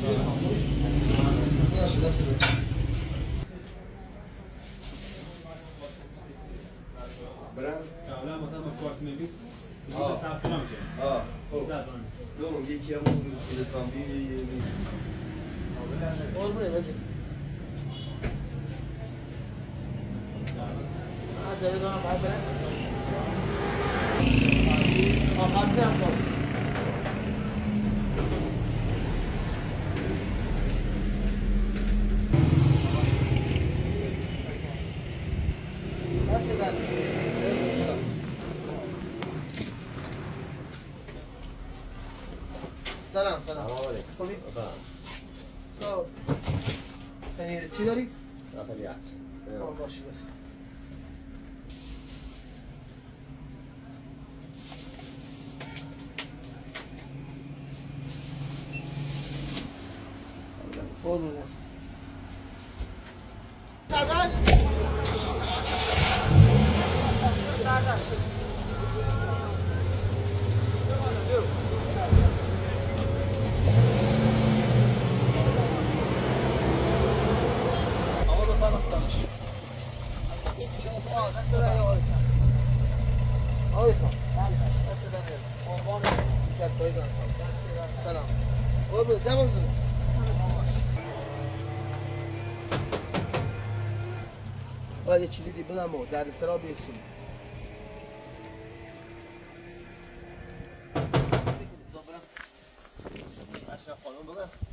برم؟ لا مثلا کارت می‌نویس. ثبت نام کرد. خب. دوم یکی هم لسانبی قربونه بزن. جلوی دارم باید برم. آخر برم سال. سلام خوبی؟ پنیر چی داری؟ خیلی هست باشه بس قربون است سردار دست بله آقایسان دست بله عنوان کرد بایزان سلام قربون جمع بزنیم باید یه چیزی بدم و درد سرا بیسیم اشرف خانم بگم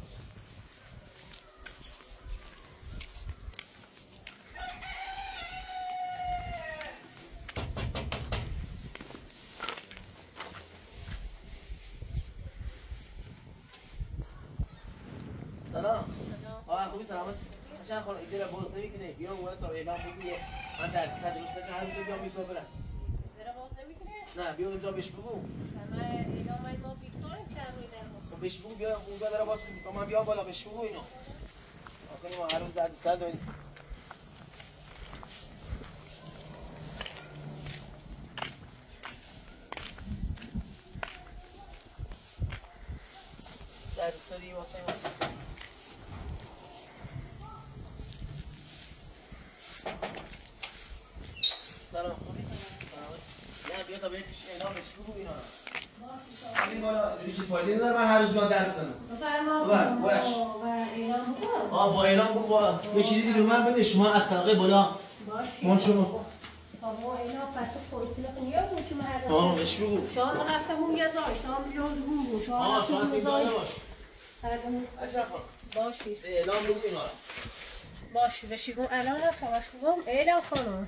سلام خوبی سلامت اشرف خانم ایده را باز نمیکنه بیا اومد تا اعلام بگو من درد سر درست نکنم هر روز بیام میتونم برم باز نمیکنه؟ نه بیا اونجا بهش بگو من اینا ما ویکتور چند روی در باز بهش بگو بیا اونجا داره باز کنیم من بیام بالا بهش بگو اینو آکنیم ما هر روز درد سر داریم درد سری واسه سلام خوبی؟ نه بیا تا بهش اعلام بهش بگو اینا همین بالا هیچ فایده نداره من هر روز بیام در بزنم بفرما باش و اعلام بکن با اعلام بگو با یه چیزی دیگه به من بده شما از طبقه بالا باشی من شما بابا اعلام فتح خودتی نکنی یا بود چون هر بهش بگو شان رفتمون یه زای شان بیاردمون بود شان شما دیگه باش هردمون باشی اعلام بگو اینا باشی بشیگم الان نتواش بگم اعلام خانم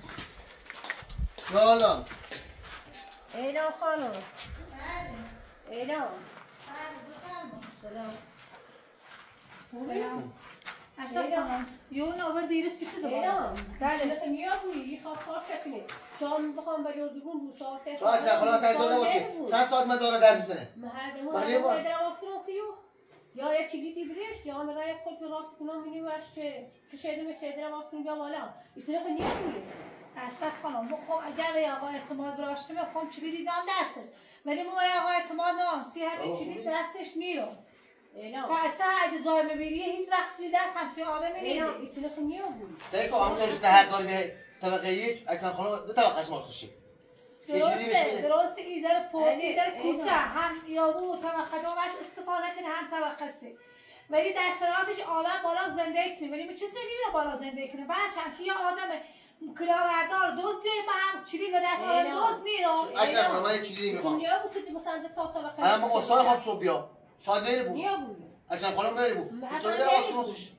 سلام اعلام خانم اعلام سلام سلام اشرف خانم یون آورد دیره سیسی دوباره اعلام بله لکن یا بوی خواهد کار شکلی شام بخوام بریاردگون بود شام که شما اشرف خانم اصلا اینطور نباشه چند ساعت من داره در میزنه مهدمون در آواز کناسیو یا یک کلیدی بدش یا من رای خود راست کنم می‌بینیم چه شده آواز کنیم بیا بالا ایتونه که نیا بوی اشرف خانم بخوام اگر آقا اعتماد براشته میخوام چلی دام دستش ولی ما آقا اعتماد نام سی همین کلید دستش نیرو اعلام حتی اگه زار ببینی هیچ وقت چلی دست همچین آدمی نیست ایتونه که نیا بوی سری که همون داشته حق داری به طبقه یک اکثر خانم دو طبقهش مال خوشی درسته ایدر پولی ایدر کوچه هم یابو طبقه دومش استفاده کنه هم طبقه سه ولی در شرایطش آدم بالا زنده کنه ولی به چه سری میره بالا زنده کنه بچه هم که یه آدم کلاوردار دوستی ما هم چلی به دست آدم دوست نیست اشرف خانم من یه چیزی میخوام نیا بود که مثلا تا طبقه من با اصلا خواهم صبح بیا شاید بری بود نیا بود اشرف خانم بری بود استوری در آس کنوسش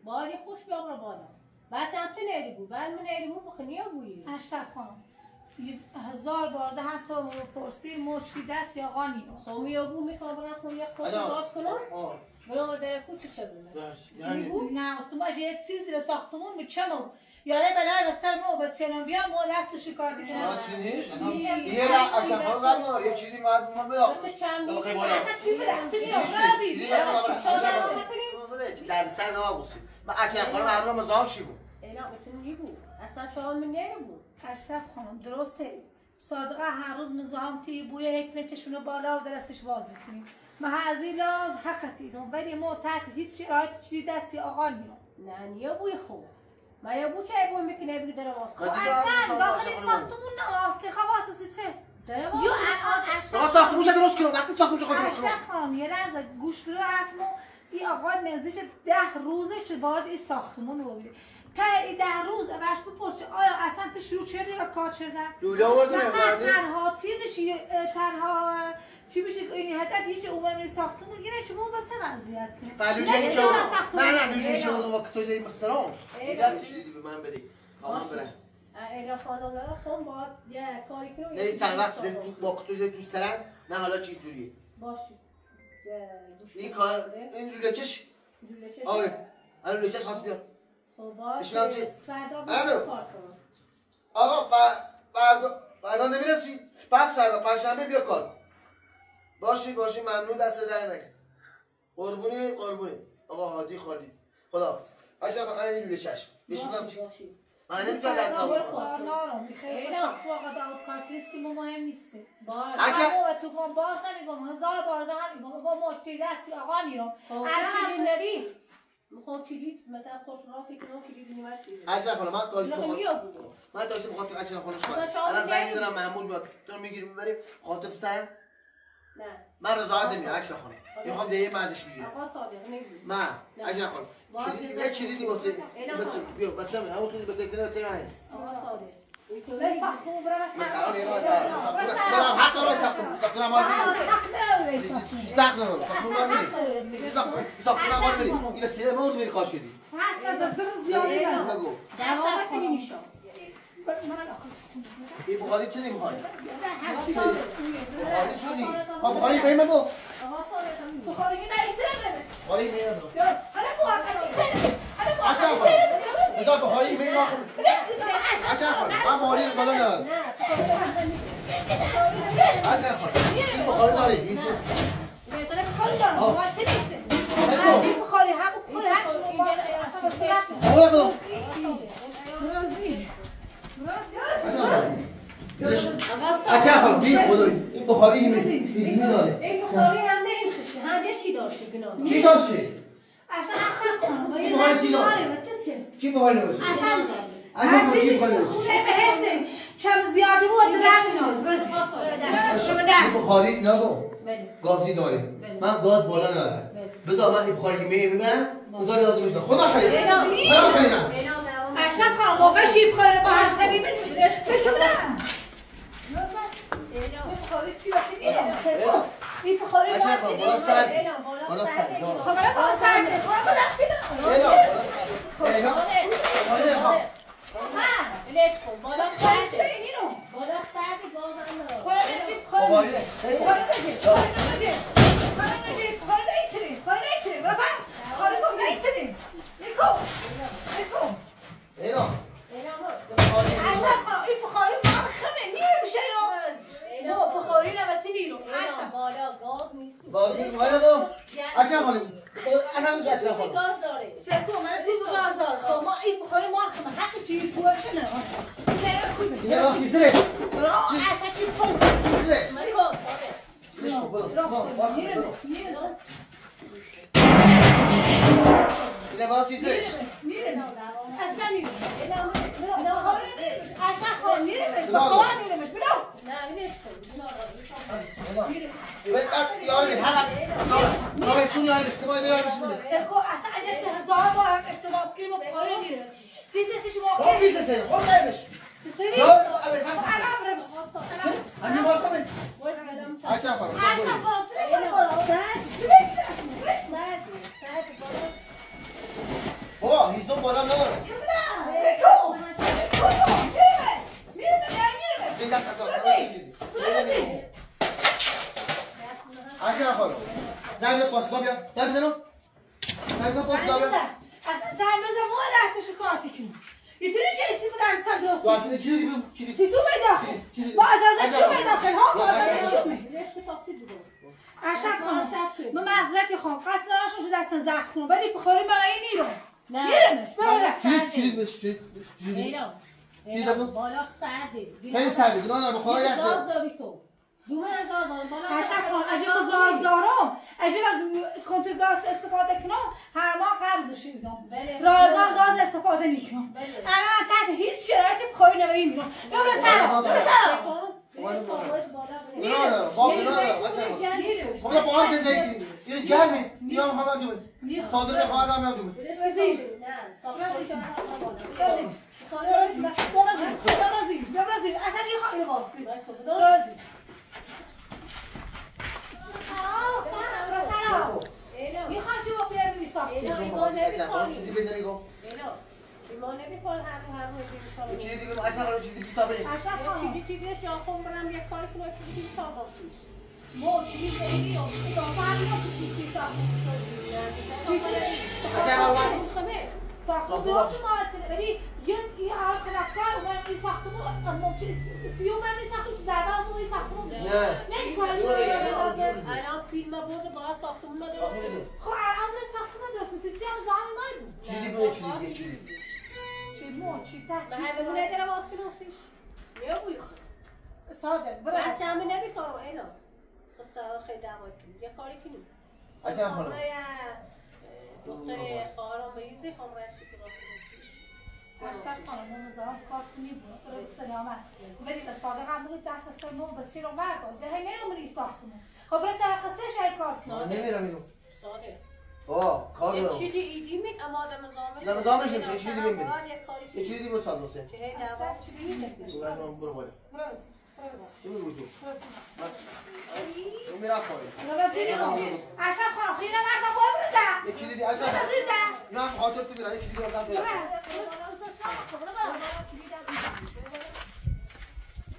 باری خوش بیا برو بالا بس هم تو نیری بود بعد من نیری بود بخ نیا بوی اشرف خانم 1000 بار ده حتی پرسی موچی دست یا غانی خب یا بو میخوام برم خون یک خود باز کنم برو در کوچه چه بونه نه اصلا یه چیزی به ساختمون میچمو یاره بلای بستر ما به چنم بیا ما دست شکار دیگه چی نیست یه را اشرف خانم رب نار یه چیزی من بدم چند اصلا چی به دست نیست در سر نبوسی من اشرف خانم هر روز مزاحم شی بود اینا بتونی بود اصلا شان من نمیبود اشرف خانم درسته صادقه هر روز مزاحم تی بوی حکمتشون بالا و درستش بازی کنیم محازیلاز حقتی دم ولی ما تحت هیچ شرایط چیزی دستی آقا نیرم نه نیا بوی خوب ما یا بو چه بوی میکنه بگی داره واسه اصلا داخل ساختمون نواسته خواسته چه داره یو واسه آقا ساختمونش درست کنم وقتی ساختمونش خود درست کنم اشرف خانم یه لحظه گوش برو حرفمو این آقا نزدیک 10 روزش وارد این ساختمون رو ببینه تا این 10 روز اولش بپرسه آیا اصلا تو شروع کردی و کار کردن لوله آوردیم فقط تنها چیزش تنها چی میشه این هدف هیچ عمر این ساختمون گیره چه ما با چه وضعیت کنه لوله که نه لوله که اون وقت توی مثلا دیگه چیزی به من بدی تمام برم اگه خانم خون باید یه کاری کنم نه چند وقت زد تو با تو دوست دارن نه حالا چیز جوریه باشی این کار این لوله کش آره الان لوله کش خاص بیاد باشه فردا الو. کار کنم آقا فردا نمیرسی پس فردا پنجشنبه بیا کار باشی ممنون دست در نکن قربونی آقا هادی خالی خداحافظ باشه خانم این لوله چشم بهش میگم چی من نمیتونم دست نه کنم نه میخوای ساخت واقعا داد کارتیستی مو مهم نیسته اگه اما تو گم باز نمیگم هزار بار ده هم میگم مشتی دستی آقا میرم هر چیزی ندی میخوام چیلی مثلا خوش راستی کنم چیلی بینیمشی اچھا خانم من کاری لکه می‌کنم بیا بگو من داشتم بخاطر اچھا خانم شما شما الان زنگ می‌زنی؟ می‌زنم محمود بیاد تو میگیری میبری خاطر سر نه من رضایت نمیدم اچھا خانم میخوام دیگه مازش بگیرم آقا صادق نگو من اچھا خانم یه چیلی واسه بیا بچه‌م همون تو بچه من آقا صادق به ساختمون برم مثلا یه راست برام حق داره ساختمون ما ساختمون ما میری این سیره ما میری خاشیدی بگو داشت کنی میشم این بخاری چه نمیخواد بخاری چونی خب بخاری بهم بگو آقا صادق میگه بخاری نمیشه بخاری بهم بگو حالا بوقتی سر اچھا خانم بذار بخاری بهم بگو اچھا خانم من بخاری رو بالا نه اچھا خانم این بخاری داره این بخاری هم بخاری هر چی ما اصلا بخاری بولا بگو اچھا خانم بی خدای این بخاری میزی داره این بخاری هم نه این خشی هم یه چی داشته گناه چی داشته این بخاری چی داره چی بخاری داشته اچھا خانم چی بخاری داشته خونه به حسن چم زیادی بود این بخاری نگو گازی داره من گاز بالا ندارم بذار من این بخاری که میبرم بذار لازم میشه خدا خریدم خدا خریدم اشرف خانم موقع شیب خاره با هشتگی بتونیش بشو بدم بخاری چی وقتی میدم این بخاری اچھا خانم بالا سرد بالا سرد خب من بالا سرده خب من رفتیدم اینا بلش کن بالا سرده سرده اینو بالا سرده گاز هم نداره خورا نجیب خورا نجیب خورا نجیب خورا نجیب خورا نجیب خورا نیتریم خورا نیتریم را بس خورا کم نیتریم نیکو نیکو اینا اشرف خانم این بخاری من خمه میره بشه اینو با بخاری نمتی نیرو اشرف بالا گاز نیست بازی واینا بگو اچھا خانم اصلا میگه اچھا خانم گاز داره سکو من تو گاز دار خب ما این بخاری ما خمه حق چی تو چه نه نه خوبه یه وقت سیزره را اصلا چی بخاری سیزره من گاز داره ليش بقول إلى براسي زيش اصلا نیرو بخاری نیرمش اشرف خانم نیرمش بخاری نیرمش برو نه بلش کن يا هذا ما يسوني على الاجتماع ده مش سکو اصلا اجت هزار بار هم اقتباس کنیم و بخاری نیرمش سی شما هو في سنة هو لا مش سری لا أبي انا برم أنا ما أفهم عشان أفهم اشرف خانم چرا هو هيزوم ولا نور إذا كسر عشان أفهم زين القصة بيا زين زينو زين القصة بيا اصلا زن بزن ما دستش کاتی کنیم یه توری چه ایسی بودن صد دوستی واسه چی بیم چی سیسو میداخل با از شو میداخل ها با از شو می بلش که تاسی بگو اشرف خانم من معذرتی خواهم قصد نداشتم شو دستن زخم کنم ولی بخاری مگه نیرم نه نیرمش ببرم چی بش چی اینا چی دادم بالا سرده خیلی سرده گناه دارم بخواه گاز یخ داری تو دومه گازم بالا قشنگ خان اگه با گاز دارم اگه با کنترگاز استفاده کنم هر ماه قبضش میدم رایگان گاز استفاده میکنم انا تحت هیچ شرایطی بخوری نبایی میرم ببرو سلام ببرو سلام نه با خب با هم زندگی کنیم یه جمعی یا خبر دومه صادر خواهد هم دومه ببرزی اصلا یه خواهی باسی سلام یه خواهی که با پیرمی ساخت چیزی بده میگم ایمان نمی‌کنه هر روز چیزی بگم اصلا چیزی بیتا بریم چیزی پیدش یا خون برم یک کاری کنم چیزی سازم مو چیزی خیلی اضافه همین رو چیزی ساختمون درست مارتنه ولی یه عرض طلبکار اومد این ساختمون سیو من این ساختمون ضربه هم این ساختمون نش کارش رو الان فیلم برده با ساختمون درست خب الان من ساختمون درست میشه چی هم زمان مای بود چیزی بده چیزی چی تحت به همون نداره واسه کنسیش یا بوی ساده برو اصلا همه نمی‌کنم اینا خب خیلی دعوا کنیم یه کاری کنیم اچھا خانم دختر خواهرام بریزی خواهم رسول که واسه کنسیش اشتر خانم اون زمان کار کنی بود برو سلامت ولی به ساده هم بودی تحت سرمون به چی رو بردار ده هی نیومدی ساختمون خب برای توقع شاید کار کنی نمیرم اینو ساده کار یه دارم چیزی ایدی می اما آدم زامش زامش نمیشه یه چیزی دیگه یه یه چیزی دیگه ساز واسه که هی دعوا چی برو بالا برازی چی میگی تو برازی میرم پایین برازی اشتر خانم خیلی مردم باید برو یه چیزی دیگه اصلا نه خاطر تو میرم یه چیزی دیگه واسم بیار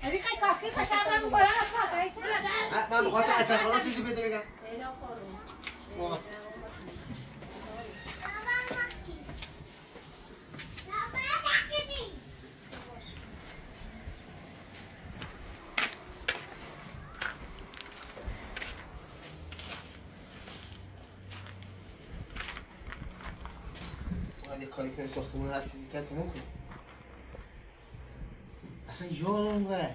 ابی خیلی کافی قشنگ هم بالا نفت من بخاطر اچھا خانم چیزی بده میگم اینا خانم باید یه کاری کنی ساختمون هر چیزی که تموم کنی اصلا یادم ره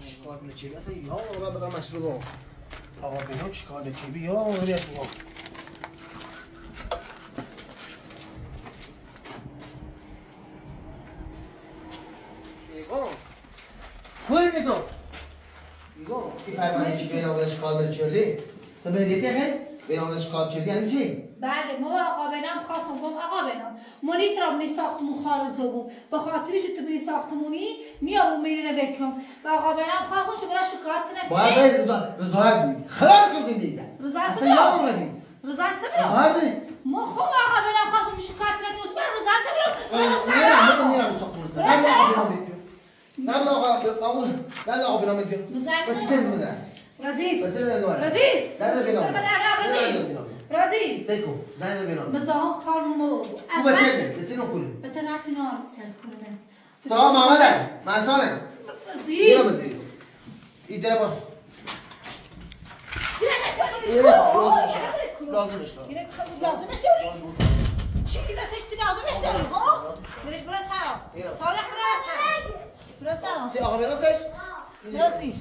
چیکار کنه چی اصلا یادم ره برم مش بگم آقا بگم چیکار کنه چی یادم ره بیاد بگم کل نگاه نگاه این پرونده چی بین آقا اشکال کردی تو بریده خیلی بین آقا اشکال کردی یعنی چی؟ بله ما آقا بنام خواستم گم آقا بنام منیت را بنی ساختمون خارج بوم به خاطرش تو بنی ساختمونی میام میرینه بکنم و آقا بنام خواستم چه برای شکایت نکنه باید رضایت بدی خراب کن زندگی رضایت اصلا یادم ره رضایت چه رضایت بدی ما خوب آقا بنام خواستم شکایت نکنه بر رضایت نمیرم میرم ساختمون سر نم آقا بنام بیام بس تنز میدن رزیل بس رضایت رزیل زن بنام رزیل رزیل سیکو زن بنام مزاهم کارمو او بچه بسینو کلی به طرف نار سر کنم تا محمد مسانه رزیل یه بزیر ایدره باش لازمش دارم لازمش داری؟ چی دستش لازمش داری ها؟ برش برای سلام صادق برای سلام آقا بناسش رزیل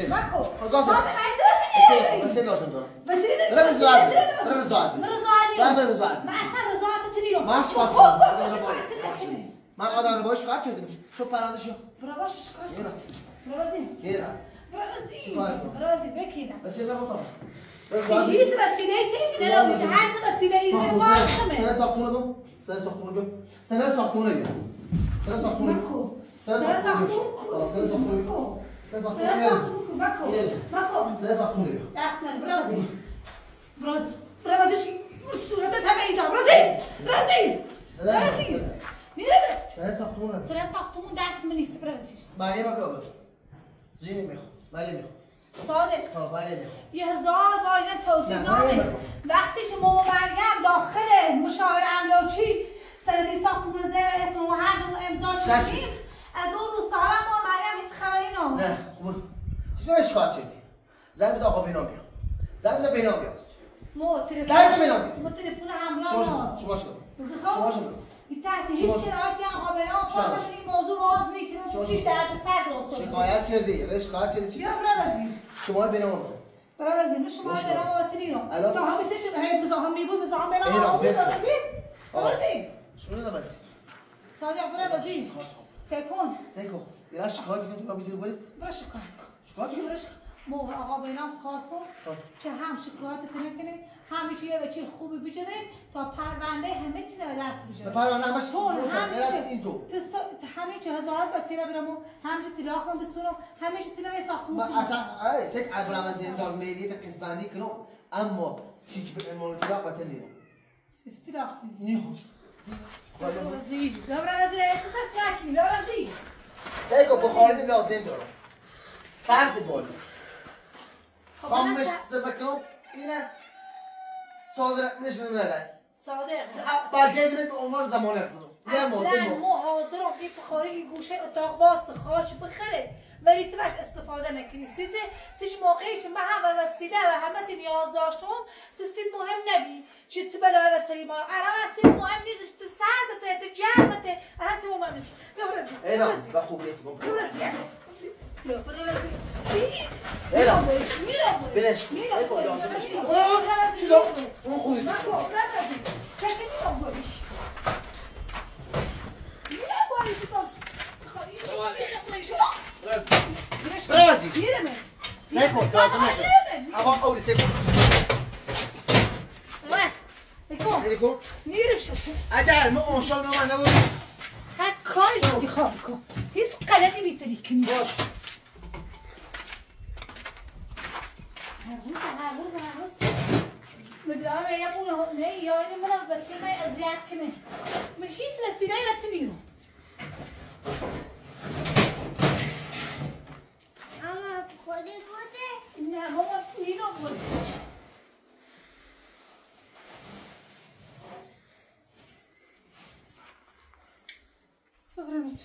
ماکو گاز صادق عايز بس لازم دارم وسيله رضایت رضایت من به رضایت ما اصلا رضایت تريو ما شکایت کنم من آدم رو باش شکایت کردم تو پرنده شو برا باش شکایت برازیل گیرم برازیل بکیدم بس یه لحظه هیچ وسیله‌ای تیمی نمیشه هر چه وسیله‌ای داره ما سر ساختمون رو سر ساختمون رو سر ساختمون رو سر ساختمون ماکو سر سر ساختمون ساختمون سر ساختمون ماکو سر سر ساختمون ماکو سر ساختمون دست من برازیل برازیل چی صورت تمیزا برازیل نیره سر ساختمون سر ساختمون دست من نیست برازیل مریم هم بیاد زینی میخوام مریم میخوام صادق مریم میخوام 1000 بار اینا توضیح نامه وقتی که ما مریم داخل مشاور املاکی سندی ساختمون زیر اسم ما هر دو امضا کردیم از اون روز تا حالا ما مریم هیچ خبری نامه نه خوب چطور شکایت کردی زنگ بده آقا بینام بیاد زنگ بده بینام بیاد ما زنگ بده بینام بیاد تلفن همراه شما شما تحت هیچ شرایطی هم آبرام پاشم این موضوع باز نیکنم چون چیش درد سر درست شکایت کردی رش شکایت کردی بیا برا وزیر شما بینمون برا وزیر من شما برام آتنیرم تا همه تیشه هی بزاهم میبود بزاهم برام آتنی برا وزیر وزیر شما نه وزیر صادق برا وزیر سکون سیکو اینا شکایت کن تو بگیر برید برا شکایت کن شکایت کن برا موقع آقا بینام خواستم که هم شکایت کنه همه چیه وکیل خوبی بجنه تا پرونده همه چیزا به دست بیاره. پرونده همش طول همه این تو. همه چیز هزارات بچه‌ها برام همه چیز طلاق من بسونم همه چیز طلاق ساختمون. ما اصلا ای سک ادرام از این دار میلیت قسمانی کنم اما چی که به مال طلاق بتنی. استراح. نیخوش. وزیر. دبر وزیر اتصال ساکی. وزیر. دیگه بخاری لازم دارم. فرد بالا. خامش سبکم اینه صادر نش می‌مونه. صادق. باجه دیگه به عمر زمانه کنم. اصلا ما حاضرم یک بخاری گوشه اتاق باز خواهش بخره ولی تو باش استفاده نکنی سیج موقعی که من همه وسیله و همه چی نیاز داشتم تو سید مهم نبی چی تو بلای وسیله ما ارام سید مهم نیست تو سردته تو جرمته هستی مهم نیست ببرزی اینا با خوبی تو ببرزی اینا میرم بلش اون خوبی برازی سیکو لازم نشه اما اولی سیکو سیکو میرم شد اجل ما اون شال نمان نبود هر کاری انتخاب کن هیچ غلطی میتونی کنی باش هر روز مدام یا اون نه یا این من بچه من اذیت کنه من هیچ وسیله نتونی رو اما خودی بوده نه مامان اینو بود ببرم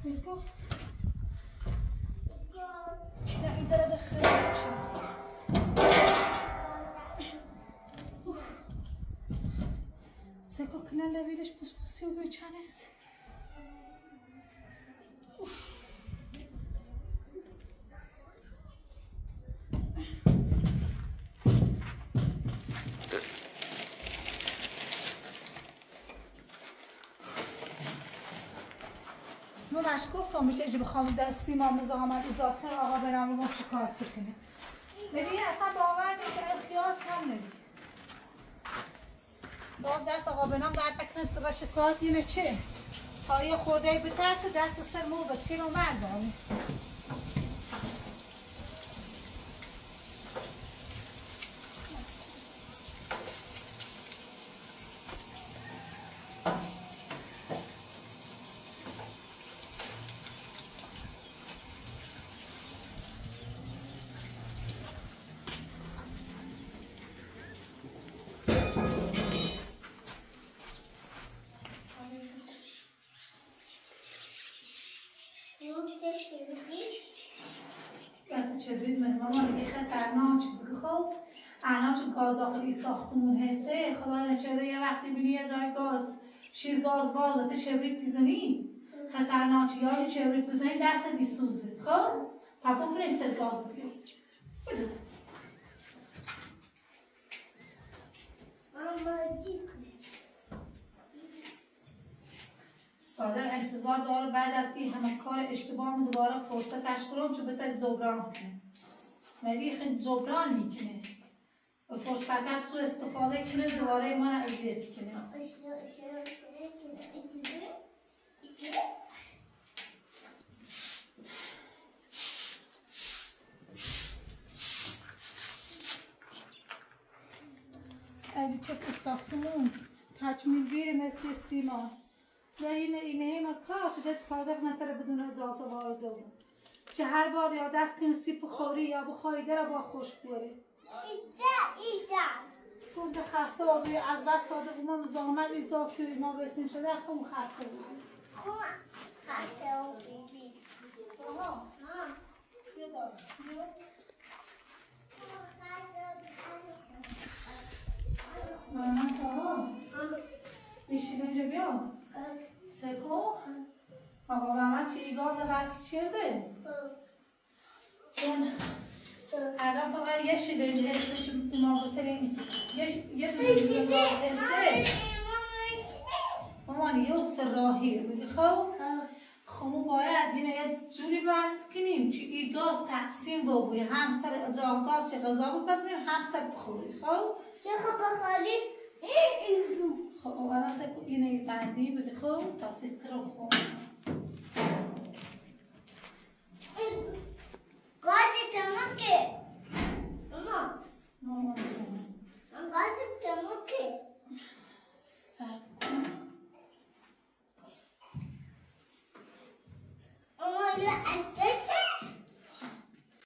میگو نه این داره دخل سکو کنن لویلش بوس بوسی و بیچانست من باش گفتم میشه اگه بخوام دستی ما مزاحمت ایجاد کنه آقا برام میگم شکایت کنه ببین اصلا باور نمیشه خیال کم نمیشه باز دست آقا بنام در تکنه تو شکایت اینه چه تا یه خورده بترسه دست سر مو به تیر و مردانی از چبرید من مامان یه خطرناک بخواب الان چون گاز داخلی ساختمون هسته خدا نچه یه وقتی بینی یه جای گاز شیر گاز باز تو چبرید تیزنی خطرناک یا چبرید بزنی دست دیسوزه خب تا بکنه استر گاز بگیر صادق انتظار داره بعد از این همه کار اشتباه دوباره فرصتش برم چون بهتر جبران کنه ولی خیلی جبران میکنه و فرصتش سو استفاده کنه دوباره من اذیت کنه اگه چه ساختمون تکمیل بیره مثل سیمان یا اینه ما کاش دت صادق نتره بدون اجازه وارد بود چه هر بار یا دست کنی سیپ خوری یا بخوای در با خوش بوره ایده چون به خسته آبی از بس صادق ما زحمت اضافه شدید ما بسیم شده خون خسته بود خون خسته و بیدی آها بیا دار جان سکو آقا محمد چی گاز بس کرده چون الان فقط یه شیده اینجا حسش ما بطرین یه دونه گاز حسه مامان یه راهی بودی خب ما باید یه جوری وصل کنیم که این گاز تقسیم بگوی هم سر جا گاز چه غذا بپزیم هم سر بخوری چه خب بخالی خب الان سکو اینه بندی بودی تا سکرم گازی تمکه مامان جون گازی تمکه سب کن اما یه عده